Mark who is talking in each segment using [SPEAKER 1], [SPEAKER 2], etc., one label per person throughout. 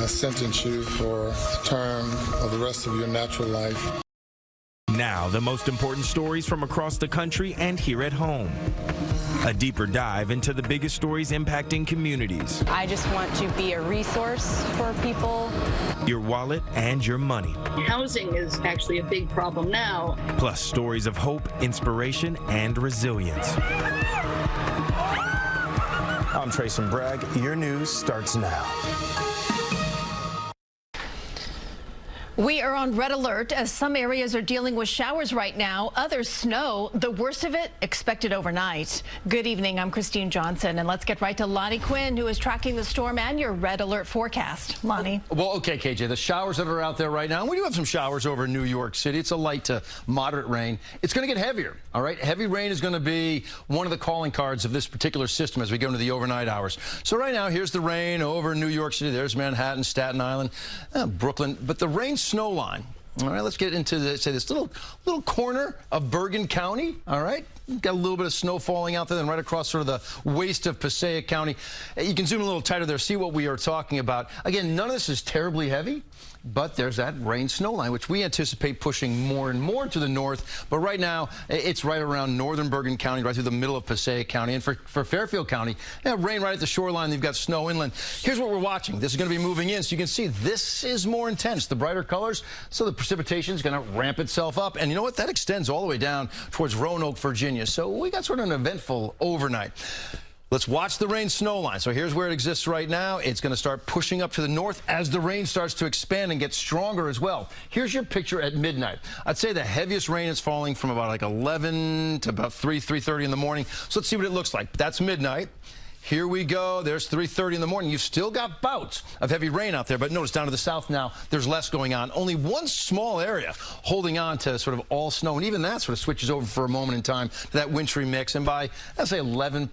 [SPEAKER 1] sentence you for the term of the rest of your natural life.
[SPEAKER 2] Now, the most important stories from across the country and here at home. A deeper dive into the biggest stories impacting communities.
[SPEAKER 3] I just want to be a resource for people.
[SPEAKER 2] Your wallet and your money.
[SPEAKER 4] Housing is actually a big problem now.
[SPEAKER 2] Plus stories of hope, inspiration, and resilience.
[SPEAKER 5] I'm Trason Bragg. Your news starts now.
[SPEAKER 6] We are on red alert as some areas are dealing with showers right now. Others snow. The worst of it expected overnight. Good evening. I'm Kristine Johnson, and let's get right to Lonnie Quinn, who is tracking the storm and your red alert forecast. Lonnie.
[SPEAKER 7] Well, okay, KJ, the showers that are out there right now, and we do have some showers over New York City. It's a light to moderate rain. It's going to get heavier, all right? Heavy rain is going to be one of the calling cards of this particular system as we go into the overnight hours. So right now, here's the rain over New York City. There's Manhattan, Staten Island, Brooklyn. But the rain snow line. All right, let's get into this little corner of Bergen County. All right, got a little bit of snow falling out there, then right across sort of the waist of Passaic County. You can zoom a little tighter there, see what we are talking about. Again, none of this is terribly heavy, but there's that rain snow line, which we anticipate pushing more and more to the north. But right now, it's right around northern Bergen County, right through the middle of Passaic County. And for Fairfield County, rain right at the shoreline. You've got snow inland. Here's what we're watching. This is going to be moving in, so you can see this is more intense. The brighter colors, so the precipitation is going to ramp itself up. And you know what? That extends all the way down towards Roanoke, Virginia. So we got sort of an eventful overnight. Let's watch the rain snow line. So here's where it exists right now. It's going to start pushing up to the north as the rain starts to expand and get stronger as well. Here's your picture at midnight. I'd say the heaviest rain is falling from about like 11 to about 3:30 in the morning. So let's see what it looks like. That's midnight. Here we go. There's 3:30 in the morning. You've still got bouts of heavy rain out there, but notice down to the south now, there's less going on. Only one small area holding on to sort of all snow, and even that sort of switches over for a moment in time to that wintry mix. And by, I'd say 11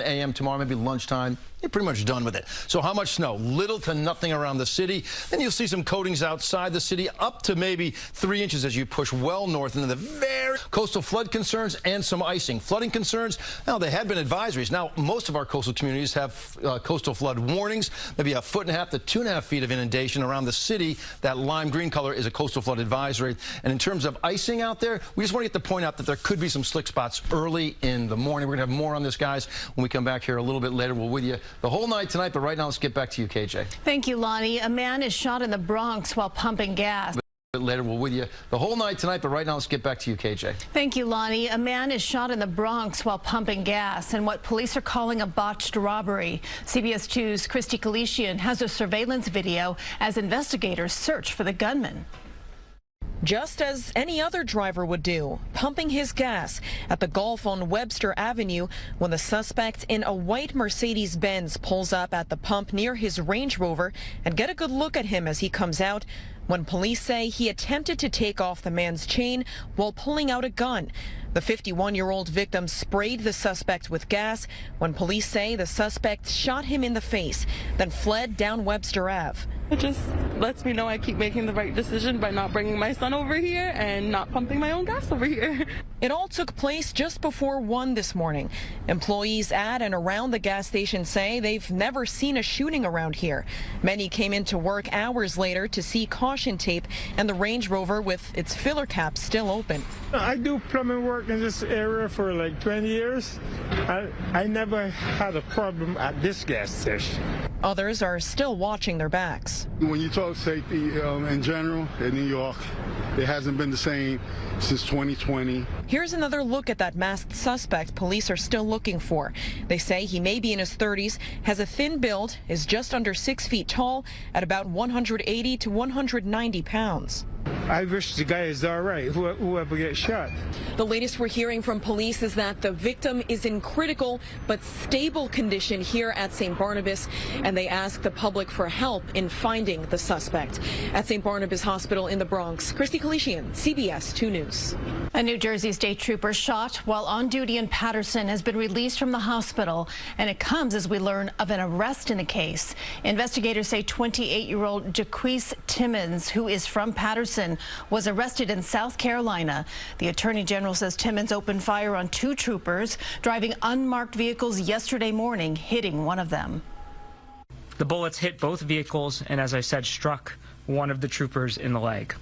[SPEAKER 7] a.m. tomorrow, maybe lunchtime, you're pretty much done with it. So how much snow? Little to nothing around the city. Then you'll see some coatings outside the city, up to maybe 3 inches as you push well north into the very coastal flood concerns and some icing. Flooding concerns, now they had been advisories. Now most of our coastal communities have coastal flood warnings, maybe 1.5 to 2.5 feet of inundation around the city. That lime green color is a coastal flood advisory. And in terms of icing out there, we just want to get the point out that there could be some slick spots early in the morning. We're going to have more on this, guys, when we come back here a little bit later. We're with you the whole night tonight, but right now let's get back to you, KJ.
[SPEAKER 6] Thank you, Lonnie. A man is shot in the Bronx while pumping gas.
[SPEAKER 7] Later, we're with you the whole night tonight, but right now let's get back to you, KJ.
[SPEAKER 6] Thank you, Lonnie. A man is shot in the Bronx while pumping gas in what police are calling a botched robbery. CBS 2's Kristine has a surveillance video as investigators search for the gunman.
[SPEAKER 8] Just as any other driver would do, pumping his gas at the Gulf on Webster Avenue when the suspect in a white Mercedes-Benz pulls up at the pump near his Range Rover, and get a good look at him as he comes out when police say he attempted to take off the man's chain while pulling out a gun. The 51-year-old victim sprayed the suspect with gas when police say the suspect shot him in the face, then fled down Webster Ave.
[SPEAKER 9] It just lets me know I keep making the right decision by not bringing my son over here and not pumping my own gas over here.
[SPEAKER 8] It all took place just before 1 this morning. Employees at and around the gas station say they've never seen a shooting around here. Many came into work hours later to see caution tape and the Range Rover with its filler cap still open.
[SPEAKER 10] I do plumbing work in this area for like 20 years. I never had a problem at this gas station.
[SPEAKER 8] Others are still watching their backs.
[SPEAKER 11] When you talk safety in general in New York, it hasn't been the same since 2020.
[SPEAKER 8] Here's another look at that masked suspect police are still looking for. They say he may be in his 30s, has a thin build, is just under 6 feet tall, at about 180 to 190 pounds.
[SPEAKER 10] I wish the guy is all right, whoever gets shot.
[SPEAKER 8] The latest we're hearing from police is that the victim is in critical but stable condition here at St. Barnabas, and they ask the public for help in finding the suspect. At St. Barnabas Hospital in the Bronx, Kristine, CBS 2 News.
[SPEAKER 6] A New Jersey state trooper shot while on duty in Paterson has been released from the hospital, and it comes as we learn of an arrest in the case. Investigators say 28-year-old Jaquise Timmons, who is from Paterson, was arrested in South Carolina. The Attorney General says Timmons opened fire on 2 troopers driving unmarked vehicles yesterday morning, hitting one of them.
[SPEAKER 12] The bullets hit both vehicles and, as I said, struck one of the troopers in the leg.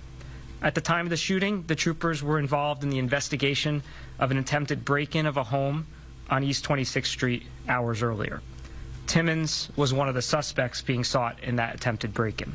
[SPEAKER 12] At the time of the shooting, the troopers were involved in the investigation of an attempted break-in of a home on East 26th Street hours earlier. Timmons was one of the suspects being sought in that attempted break-in.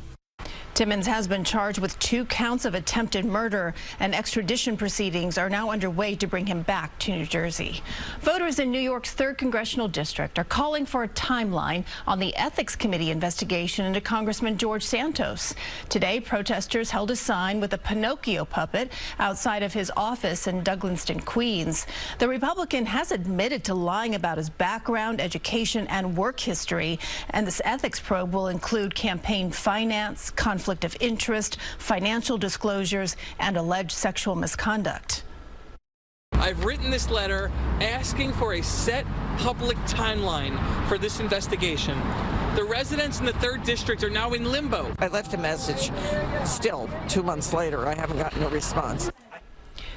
[SPEAKER 6] Timmons has been charged with 2 counts of attempted murder, and extradition proceedings are now underway to bring him back to New Jersey. Voters in New York's 3rd Congressional District are calling for a timeline on the Ethics Committee investigation into Congressman George Santos. Today, protesters held a sign with a Pinocchio puppet outside of his office in Douglaston, Queens. The Republican has admitted to lying about his background, education, and work history, and this ethics probe will include campaign finance, conflict of interest, financial disclosures, and alleged sexual misconduct.
[SPEAKER 13] I've written this letter asking for a set public timeline for this investigation. The residents in the 3rd District are now in limbo.
[SPEAKER 14] I left a message. Still, 2 months later, I haven't gotten a response.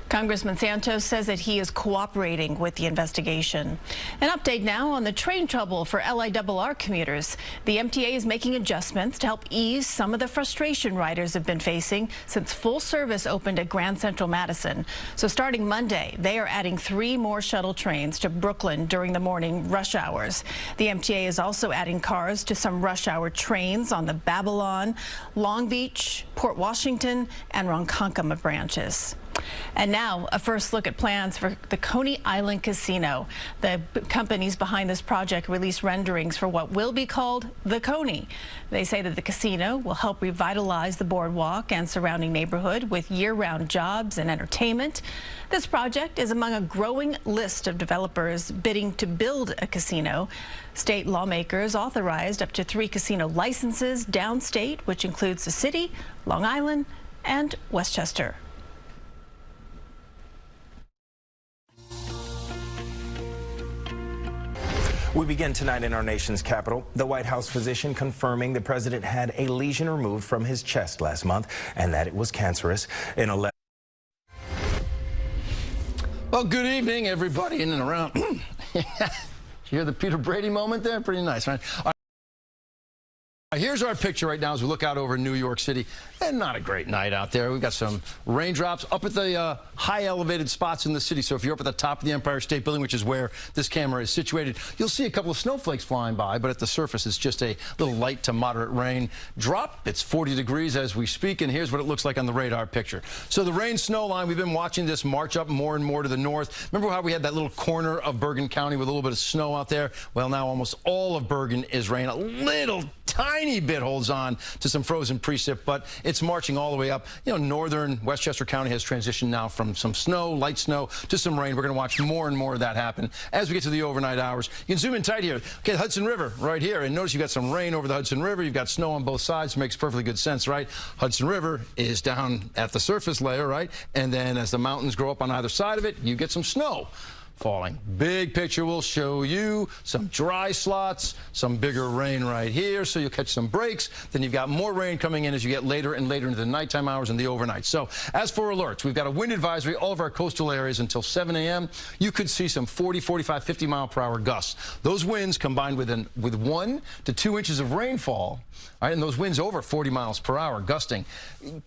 [SPEAKER 6] Congressman Santos says that he is cooperating with the investigation. An update now on the train trouble for LIRR commuters. The MTA is making adjustments to help ease some of the frustration riders have been facing since full service opened at Grand Central Madison. So starting Monday, they are adding 3 more shuttle trains to Brooklyn during the morning rush hours. The MTA is also adding cars to some rush hour trains on the Babylon, Long Beach, Port Washington, and Ronkonkoma branches. And now, a first look at plans for the Coney Island Casino. The companies behind this project released renderings for what will be called the Coney. They say that the casino will help revitalize the boardwalk and surrounding neighborhood with year-round jobs and entertainment. This project is among a growing list of developers bidding to build a casino. State lawmakers authorized up to 3 casino licenses downstate, which includes the city, Long Island, and Westchester.
[SPEAKER 2] We begin tonight in our nation's capital. The White House physician confirming the president had a lesion removed from his chest last month and that it was cancerous. In a letter.
[SPEAKER 7] Well, good evening, everybody in and around. You hear the Peter Brady moment there? Pretty nice, right? Here's our picture right now as we look out over New York City. And not a great night out there. We've got some raindrops up at the high elevated spots in the city. So if you're up at the top of the Empire State Building, which is where this camera is situated, you'll see a couple of snowflakes flying by. But at the surface, it's just a little light to moderate rain drop. It's 40 degrees as we speak. And here's what it looks like on the radar picture. So the rain snow line, we've been watching this march up more and more to the north. Remember how we had that little corner of Bergen County with a little bit of snow out there? Well, now almost all of Bergen is rain. A little tiny bit holds on to some frozen precip, but it's marching all the way up. You know, northern Westchester County has transitioned now from some snow, light snow, to some rain. We're going to watch more and more of that happen as we get to the overnight hours. You can zoom in tight here. Okay, Hudson River right here, and notice you've got some rain over the Hudson River. You've got snow on both sides. Makes perfectly good sense, right? Hudson River is down at the surface layer, right? And then as the mountains grow up on either side of it, you get some snow falling. Big picture will show you some dry slots, some bigger rain right here, so you'll catch some breaks. Then you've got more rain coming in as you get later and later into the nighttime hours and the overnight. So as for alerts, we've got a wind advisory, all of our coastal areas until 7 a.m. You could see some 40, 45, 50 mile per hour gusts. Those winds combined with 1 to 2 inches of rainfall, all right, and those winds over 40 miles per hour gusting,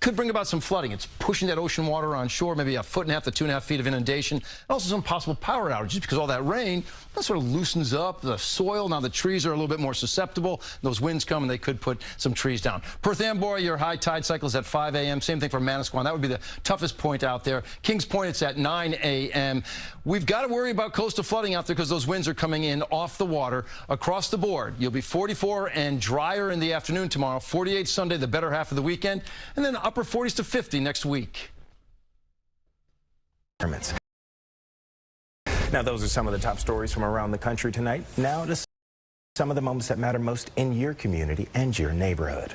[SPEAKER 7] could bring about some flooding. It's pushing that ocean water on shore, maybe 1.5 to 2.5 feet of inundation, and also some possible power outages because all that rain that sort of loosens up the soil. Now the trees are a little bit more susceptible. Those winds come and they could put some trees down. Perth Amboy, your high tide cycle is at 5 a.m. Same thing for Manasquan. That would be the toughest point out there. Kings Point, it's at 9 a.m. We've got to worry about coastal flooding out there because those winds are coming in off the water across the board. You'll be 44 and drier in the afternoon tomorrow, 48 Sunday, the better half of the weekend, and then upper 40s to 50 next week.
[SPEAKER 2] Now, those are some of the top stories from around the country tonight. Now to some of the moments that matter most in your community and your neighborhood.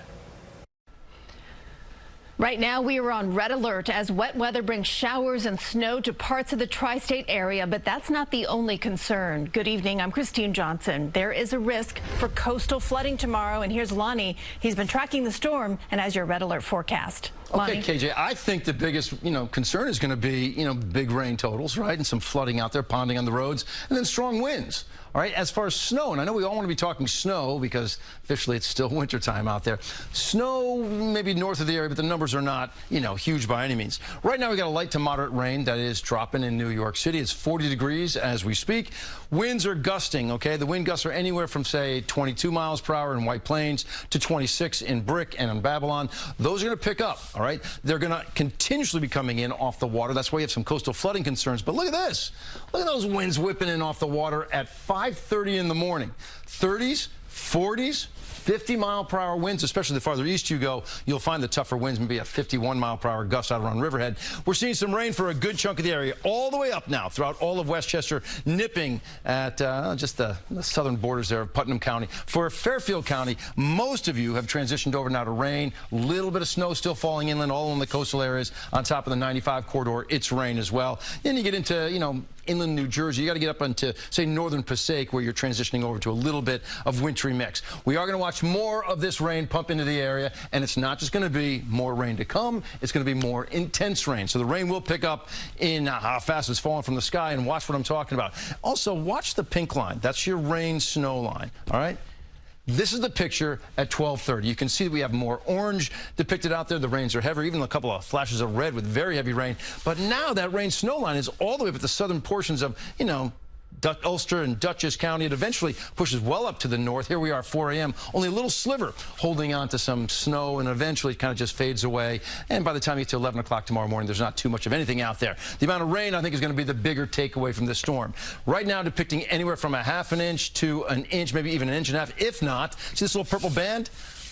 [SPEAKER 6] Right now, we are on red alert as wet weather brings showers and snow to parts of the tri-state area, but that's not the only concern. Good evening, I'm Kristine Johnson. There is a risk for coastal flooding tomorrow, and here's Lonnie. He's been tracking the storm and has your red alert forecast. Lonnie?
[SPEAKER 7] Okay, KJ, I think the biggest, concern is going to be, big rain totals, right? And some flooding out there, ponding on the roads, and then strong winds. All right, as far as snow, and I know we all want to be talking snow because officially it's still wintertime out there. Snow maybe north of the area, but the numbers are not, huge by any means. Right now we got a light to moderate rain that is dropping in New York City. It's 40 degrees as we speak. Winds are gusting, okay? The wind gusts are anywhere from, say, 22 miles per hour in White Plains to 26 in Brick and in Babylon. Those are going to pick up, all right? They're going to continuously be coming in off the water. That's why you have some coastal flooding concerns. But look at this. Look at those winds whipping in off the water at 5:30 in the morning. 30s, 40s, 50-mile-per-hour winds, especially the farther east you go, you'll find the tougher winds, maybe a 51-mile-per-hour gust out around Riverhead. We're seeing some rain for a good chunk of the area, all the way up now throughout all of Westchester, nipping at just the southern borders there of Putnam County. For Fairfield County, most of you have transitioned over now to rain. A little bit of snow still falling inland, all in the coastal areas. On top of the 95 corridor, it's rain as well. Then you get into, inland New Jersey. You got to get up into, say, northern Passaic, where you're transitioning over to a little bit of wintry mix. We are going to watch more of this rain pump into the area, and it's not just going to be more rain to come. It's going to be more intense rain. So the rain will pick up in how fast it's falling from the sky, and watch what I'm talking about. Also, watch the pink line. That's your rain-snow line, all right? This is the picture at 12:30. You can see that we have more orange depicted out there. The rains are heavier, even a couple of flashes of red with very heavy rain. But now that rain-snow line is all the way up at the southern portions of, Ulster and Dutchess County. It eventually pushes well up to the north. Here we are, 4 a.m. Only a little sliver holding on to some snow, and eventually it kind of just fades away. And by the time you get to 11 o'clock tomorrow morning, there's not too much of anything out there. The amount of rain, I think, is going to be the bigger takeaway from this storm. Right now, depicting anywhere from a half an inch to an inch, maybe even an inch and a half. If not, see this little purple band?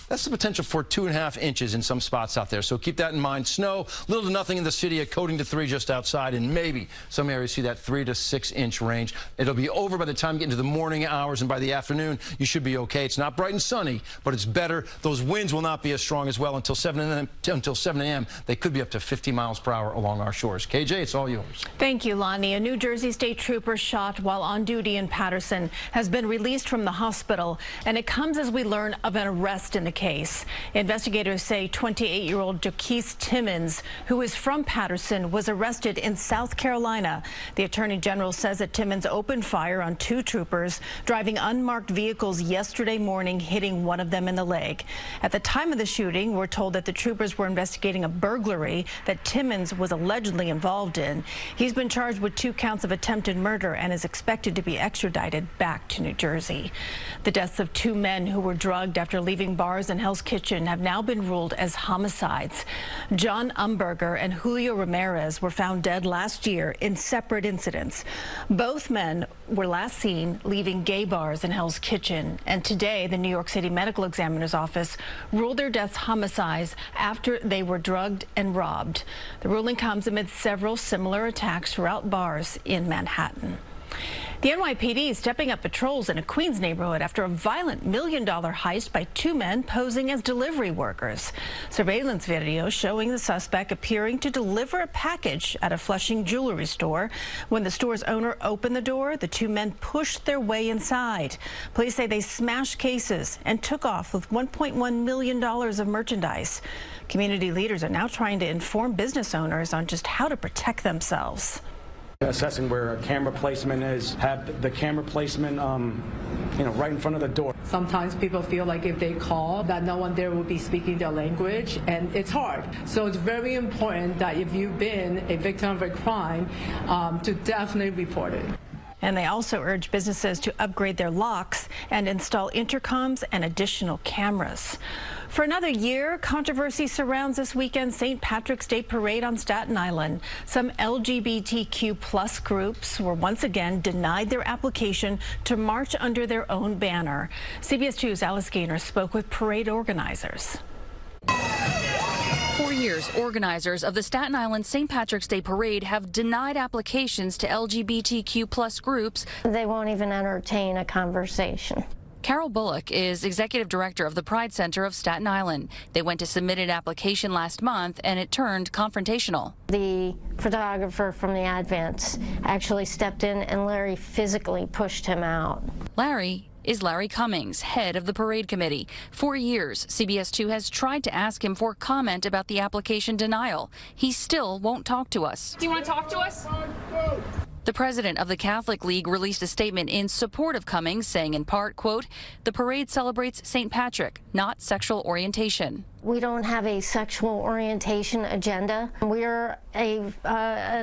[SPEAKER 7] That's the potential for 2.5 inches in some spots out there. So keep that in mind. Snow, little to nothing in the city, a coating to 3 just outside, and maybe some areas see that 3 to 6 inch range. It'll be over by the time you get into the morning hours, and by the afternoon, you should be okay. It's not bright and sunny, but it's better. Those winds will not be as strong as well until 7 a.m. They could be up to 50 miles per hour along our shores. KJ, it's all yours.
[SPEAKER 6] Thank you, Lonnie. A New Jersey state trooper shot while on duty in Paterson has been released from the hospital, and it comes as we learn of an arrest in the case. Investigators say 28-year-old Jaquise Timmons, who is from Paterson, was arrested in South Carolina. The Attorney General says that Timmons opened fire on 2 troopers driving unmarked vehicles yesterday morning, hitting one of them in the leg. At the time of the shooting, we're told that the troopers were investigating a burglary that Timmons was allegedly involved in. He's been charged with 2 counts of attempted murder and is expected to be extradited back to New Jersey. The deaths of 2 men who were drugged after leaving bars in Hell's Kitchen have now been ruled as homicides. John Umberger and Julio Ramirez were found dead last year in separate incidents. Both men were last seen leaving gay bars in Hell's Kitchen, and today the New York City Medical Examiner's Office ruled their deaths homicides after they were drugged and robbed. The ruling comes amid several similar attacks throughout bars in Manhattan. The NYPD is stepping up patrols in a Queens neighborhood after a violent $1 million heist by 2 men posing as delivery workers. Surveillance video showing the suspect appearing to deliver a package at a Flushing jewelry store. When the store's owner opened the door, the 2 men pushed their way inside. Police say they smashed cases and took off with $1.1 million of merchandise. Community leaders are now trying to inform business owners on just how to protect themselves.
[SPEAKER 15] Assessing where camera placement is, have the camera placement, right in front of the door.
[SPEAKER 16] Sometimes people feel like if they call, that no one there will be speaking their language, and it's hard. So it's very important that if you've been a victim of a crime, to definitely report it.
[SPEAKER 6] And they also urge businesses to upgrade their locks and install intercoms and additional cameras. For another year, controversy surrounds this weekend's St. Patrick's Day parade on Staten Island. Some LGBTQ+ groups were once again denied their application to march under their own banner. CBS 2's Alice Gaynor spoke with parade organizers.
[SPEAKER 17] For years, organizers of the Staten Island St. Patrick's Day Parade have denied applications to LGBTQ+ groups.
[SPEAKER 18] They won't even entertain a conversation.
[SPEAKER 17] Carol Bullock is executive director of the Pride Center of Staten Island. They went to submit an application last month, and it turned confrontational.
[SPEAKER 18] The photographer from the Advance actually stepped in, and Larry physically pushed him out.
[SPEAKER 17] Larry is Larry Cummings, head of the parade committee. For years, CBS 2 has tried to ask him for comment about the application denial. He still won't talk to us.
[SPEAKER 19] Do you want to talk to us?
[SPEAKER 17] The president of the Catholic League released a statement in support of Cummings, saying in part, quote, "The parade celebrates St. Patrick, not sexual orientation."
[SPEAKER 18] We don't have a sexual orientation agenda. We're a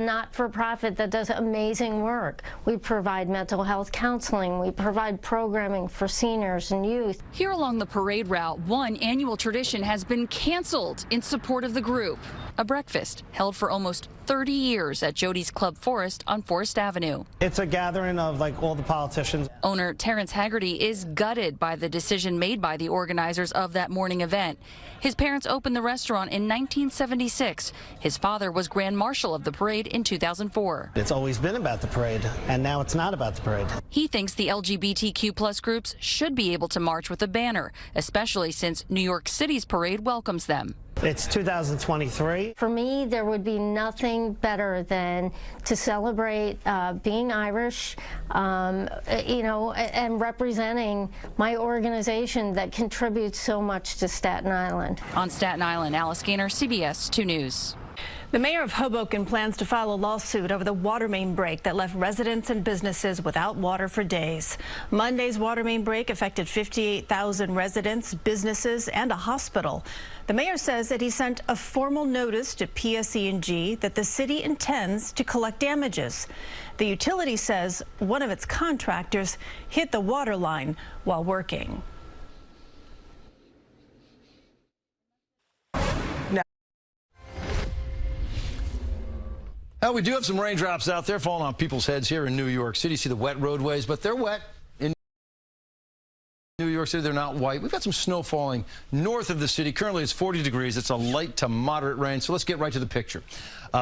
[SPEAKER 18] not-for-profit that does amazing work. We provide mental health counseling. We provide programming for seniors and youth.
[SPEAKER 17] Here along the parade route, one annual tradition has been canceled in support of the group. A breakfast held for almost 30 years at Jody's Club Forest on Forest Avenue.
[SPEAKER 20] It's a gathering of all the politicians.
[SPEAKER 17] Owner Terrence Haggerty is gutted by the decision made by the organizers of that morning event. His parents opened the restaurant in 1976. His father was Grand Marshal of the parade in 2004.
[SPEAKER 20] It's always been about the parade, and now it's not about the parade.
[SPEAKER 17] He thinks the LGBTQ+ groups should be able to march with a banner, especially since New York City's parade welcomes them.
[SPEAKER 20] It's 2023.
[SPEAKER 18] For me, there would be nothing better than to celebrate being Irish, and representing my organization that contributes so much to Staten Island.
[SPEAKER 17] On Staten Island, Alice Gaynor, CBS 2 News.
[SPEAKER 6] The mayor of Hoboken plans to file a lawsuit over the water main break that left residents and businesses without water for days. Monday's water main break affected 58,000 residents, businesses, and a hospital. The mayor says that he sent a formal notice to PSE&G that the city intends to collect damages. The utility says one of its contractors hit the water line while working.
[SPEAKER 7] Now, we do have some raindrops out there falling on people's heads here in New York City. See the wet roadways, but they're wet. In New York City, they're not white. We've got some snow falling north of the city. Currently, it's 40 degrees. It's a light to moderate rain. So let's get right to the picture.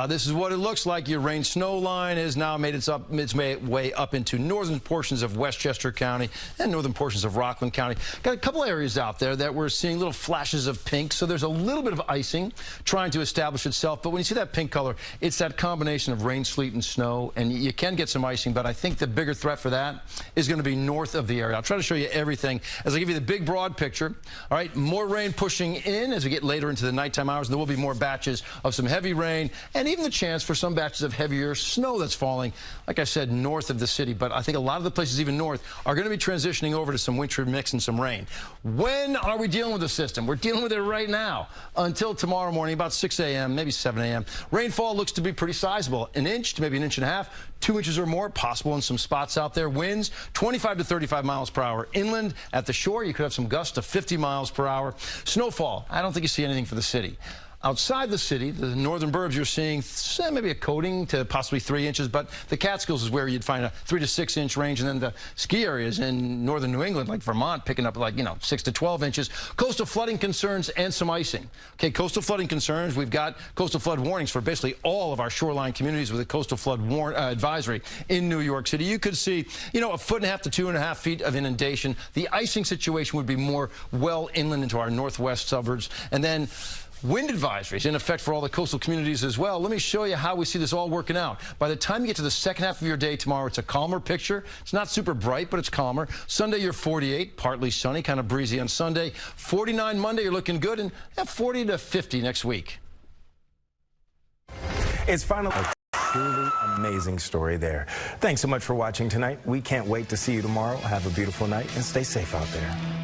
[SPEAKER 7] This is what it looks like. Your rain-snow line has now made its way up into northern portions of Westchester County and northern portions of Rockland County. Got a couple areas out there that we're seeing little flashes of pink. So there's a little bit of icing trying to establish itself. But when you see that pink color, it's that combination of rain, sleet, and snow. And you can get some icing. But I think the bigger threat for that is going to be north of the area. I'll try to show you everything as I give you the big, broad picture. All right, more rain pushing in as we get later into the nighttime hours. And there will be more batches of some heavy rain and even the chance for some batches of heavier snow that's falling, like I said, north of the city. But I think a lot of the places even north are going to be transitioning over to some winter mix and some rain. When are we dealing with the system? We're dealing with it right now until tomorrow morning, about 6 a.m., maybe 7 a.m. Rainfall looks to be pretty sizable. An inch to maybe an inch and a half, 2 inches or more possible in some spots out there. Winds 25 to 35 miles per hour. Inland at the shore, you could have some gusts to 50 miles per hour. Snowfall, I don't think you see anything for the city. Outside the city, the northern burbs, you're seeing maybe a coating to possibly 3 inches, but the Catskills is where you'd find a 3 to 6 inch range, and then the ski areas in northern New England, like Vermont, picking up 6 to 12 inches. Coastal flooding concerns and some icing. Okay, coastal flooding concerns. We've got coastal flood warnings for basically all of our shoreline communities with a coastal flood advisory in New York City. You could see, a 1.5 to 2.5 feet of inundation. The icing situation would be more well inland into our northwest suburbs, and then wind advisories in effect for all the coastal communities as well. Let me show you how we see this all working out. By the time you get to the second half of your day tomorrow, it's a calmer picture. It's not super bright, but it's calmer. Sunday, you're 48, partly sunny, kind of breezy on Sunday. 49 Monday, you're looking good, and 40 to 50 next week.
[SPEAKER 2] It's finally a truly amazing story there. Thanks so much for watching tonight. We can't wait to see you tomorrow. Have a beautiful night and stay safe out there.